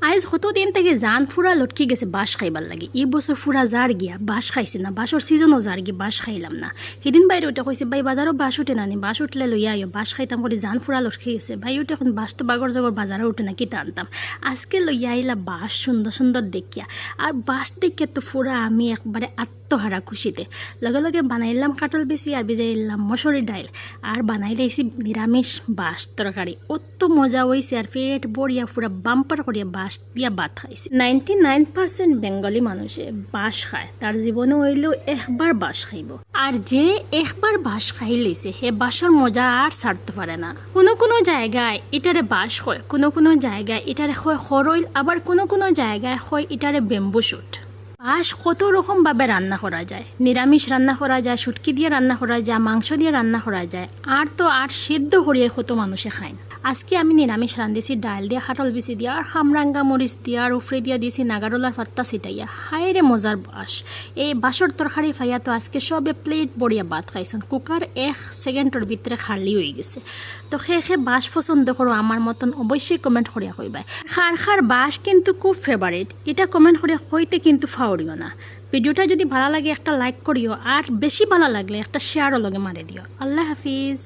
আইজ কতদিন থেকে জান ফুরা লটকি গেছে বাঁশ খাইবার লাগে। এই বছর ফুরা যার গিয়া বাঁশ খাইছে না, বাঁশর সিজনও যার গিয়ে বাঁশ খাইলাম না। সেদিন বাইরে ওটা কইছে ভাই বাজারও বাঁশ উঠে নানি, বাঁশ উঠলে লইয়া আইও, বাঁশ খাইতাম করে জান ফুরা লটকি গেছে। ভাই ওটা এখন বাঁশ তো বাগর জগর বাজারে উঠে না, কিতা আনতাম। আজকে লইয়া আইলা বাঁশ সুন্দর সুন্দর দেখিয়া, আর বাঁশ দেখিয়া তো ফুরা আমি একবারে আত্মহারা খুশিতে। লগে লগে বানাইলাম কাটল বেশি আর ভিজাইলাম মসুরি ডাইল, আর বানাইলাইছি নিরামিষ বাঁশ তরকারি। অত মজা হয়েছে আর পেট বড়িয়া ফুরা বাম্পার করিয়া বাঁশ দিয়া ভাত খাইছে। 99% বেঙ্গলি মানুষে বাঁশ খায়, তার জীবনে হইলেও একবার বাঁশ খাইব। আর যে একবার বাঁশ খাই লইছে হে বাঁশর মজা আর ছাড়তে পারে না। কোনো কোনো জায়গায় এটারে বাঁশ হয়, কোনো কোনো জায়গায় এটারে হয় খরইল, আবার কোনো কোনো জায়গায় হয় এটারে বেম্বু শুট। বাঁশ কত রকম ভাবে রান্না করা যায়, নিরামিষ রান্না করা যায়, শুটকি দিয়ে রান্না করা যায়, মাংস দিয়ে রান্না করা যায়, আর সিদ্ধ করিয়ে কত মানুষে খায়। আজকে আমি নিরামিষ রান্ধিছি, ডাল দিয়ে খাটল বিচি দিয়া আর খামরাঙ্গা মরিচ দিয়া আর উফরে দিয়া দিয়েছি নাগারোলার পাত্তা ছিটাইয়া। হায়রে মজার বাঁশ। এই বাঁশর তরকারি ফাইয়া তো আজকে সবে প্লেট বড়িয়া ভাত খাইছেন। কুকার 1 সেকেন্ডের ভিতরে খালি হয়ে গেছে। তো সে বাঁশ পছন্দ করো আমার মতন অবশ্যই কমেন্ট করিয়া কইবাই। খার বাঁশ কিন্তু খুব ফেভারিট, এটা কমেন্ট করিয়া কইতে কিন্তু ফাউরিও না। ভিডিওটা যদি ভালো লাগে একটা লাইক করিও, আর বেশি ভালো লাগলে একটা শেয়ারও লগে মারে দিও। আল্লাহ হাফিজ।